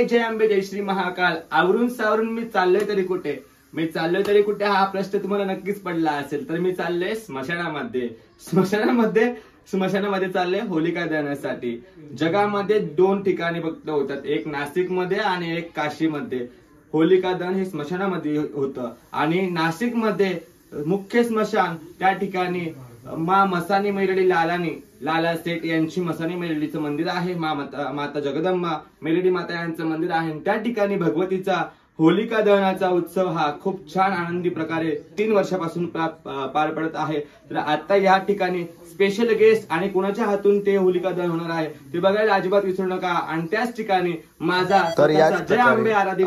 जय अंबे जय श्री महाकाल. आवरून सावरून मी चाललोय तरी कुठे, मी चाललोय तरी कुठे हा प्रश्न तुम्हाला नक्कीच पडला असेल. तर मी चाललोय स्मशानामध्ये. स्मशानामध्ये चालले होलिका दहनासाठी. जगामध्ये 2 ठिकाणी फक्त होतात, एक नाशिक मध्ये आणि एक काशी मध्ये. होलिका दहन हे स्मशानामध्ये होतं आणि नाशिक मध्ये मुख्य स्मशान त्या ठिकाणी मा मसानी मेलडी लाला सेठ यांची मसानी मेलडीचं मंदिर आहे. माता जगदंबा मेलडी माता यांचं मंदिर आहे. त्या ठिकाणी भगवतीचा होलिका दहनाचा उत्सव हा खूप छान आनंदी प्रकारे 3 वर्षापासून पार पडत आहे. तर आता या ठिकाणी स्पेशल गेस्ट आणि कोणाच्या हातून ते होलिका दहन होणार आहे ते बघायला अजिबात विसरू नका. आणि त्याच ठिकाणी माझा जय आंबे आराधी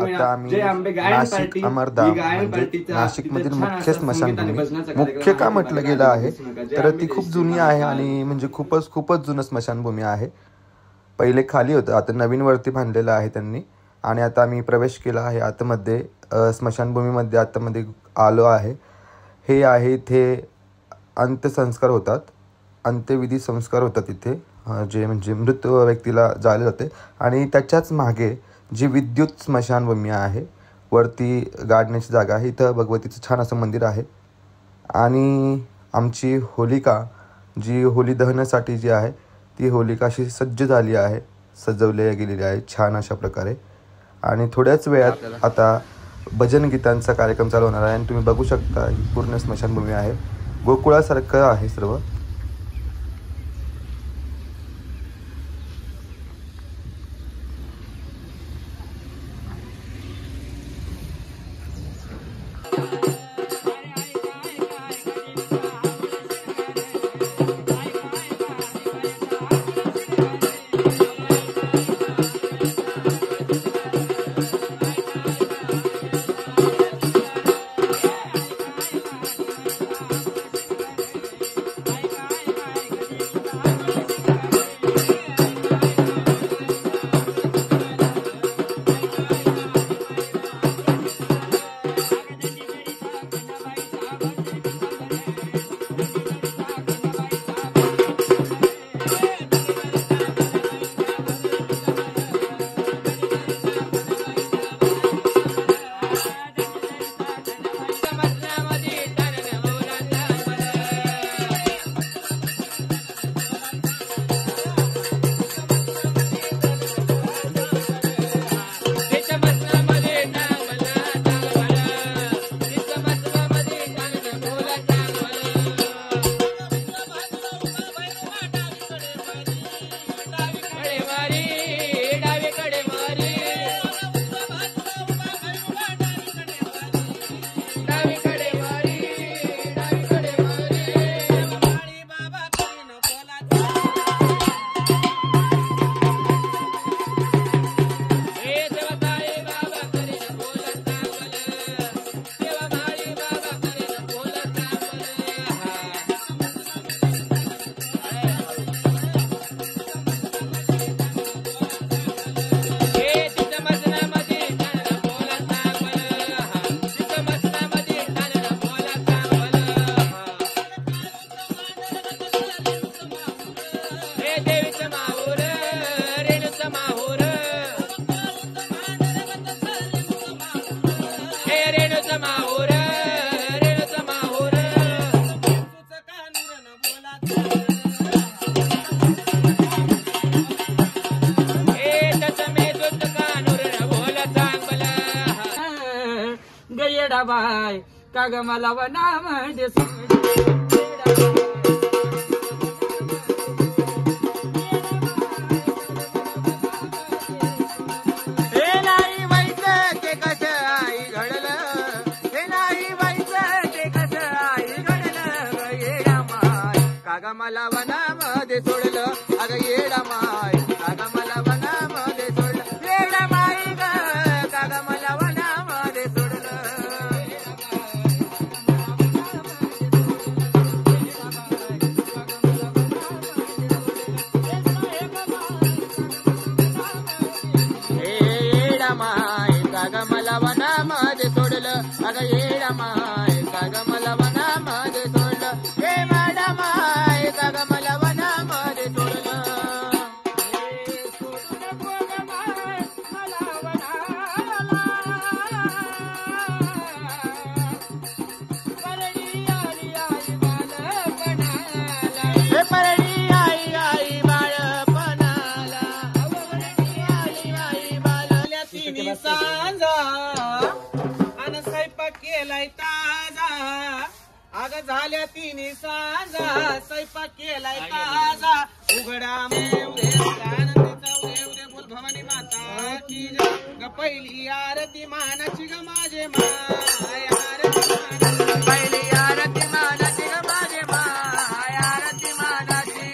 जय आंबे गायन पार्टी, गायन पार्टीचा नाशिक मधील मुख्य स्मशानभूमी मुख्य का म्हटलं गेलं आहे तर ती खूप जुनी आहे आणि म्हणजे खूपच जुनं स्मशानभूमी आहे. पहिले खाली होतं, आता नवीन वरती बांधलेलं आहे त्यांनी. आणि आता आम्ही प्रवेश केला आहे आतमध्ये, स्मशानभूमीमध्ये आतमध्ये आलो आहे. हे आहे इथे अंत्यसंस्कार होतात, अंत्यविधी संस्कार होतात इथे, जे म्हणजे मृत व्यक्तीला जाळले जाते. आणि त्याच्याच मागे जी विद्युत स्मशानभूमी आहे, वरती गाडण्याची जागा आहे, इथं भगवतीचं छान असं मंदिर आहे. आणि आमची होलिका जी होली दहनासाठी जी आहे ती होलिका अशी सज्ज झाली आहे, सजवल्या गेलेली आहे छान अशा प्रकारे. आणि थोड्याच वेळात आता भजन गीतांचा कार्यक्रम चालू होणार आहे. आणि तुम्ही बघू शकता ही पूर्ण स्मशानभूमी आहे, गोकुळासारखं आहे सर्व. बाय काग मला वनामध्ये हे नाही व्हायचं ते कसं आई घडलं, हे नाही व्हायचं ते कसं आई घडलं. येडा माय काग मला वनामध्ये सोडलं, अग येडा माय काग मला वनामध्ये सोडलं. येडा माय ग काग मला वनामध्ये सोडलं. वनामध्ये सोडलं, अगं येडा माय काग मला वनामध्ये सोडलं. हे माडा माय काग मला वनामध्ये सोडलं. केलाय ताजा, अग झाल्या तिन्ही सांजा, स्वयंपाक केलाय ताजा, उघडा आनंदीचा उदे बोल भवानी माता की जय. ग पहिली आरती मानाची ग माझे माय, आरती मानाची, पहिली आरती मानाची ग माझे माय, आरती मानाची,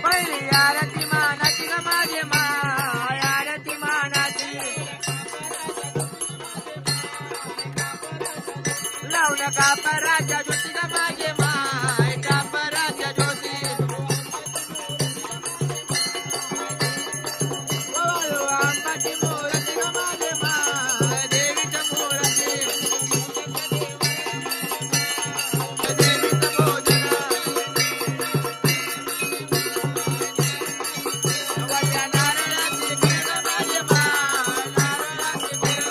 पहिली आरती मानाची ग माझे माय, आरती मानाची, लावलं कापराच्या ज्योती ग माझे माय, कापराच्या ज्योती, आंबाची मोरती ग माझे माय, देवीच्या मोरती, देवीचं भोजन, वड्या नारळाची खीर ग माझे माय, नारळाची खीर,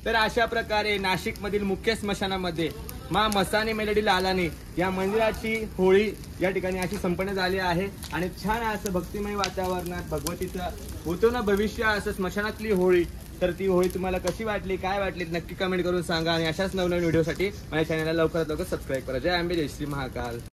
तर अशा प्रकारे नाशिक मधील मुख्य स्मशानामध्ये मा मसाने मेलडी लालाने या मंदिराची होळी या ठिकाणी अशी संपन्न झाली आहे आणि छान असं भक्तिमय वातावरणात भगवतीचं होतं ना भविष्य असं स्मशानातली होळी. तर ती होळी तुम्हाला कशी वाटली, काय वाटली नक्की कमेंट करून सांगा आणि अशाच नवनवीन व्हिडिओसाठी माझ्या चॅनलला लवकरात लवकर सबस्क्राईब करा. जय अंबे, जय श्री महाकाल.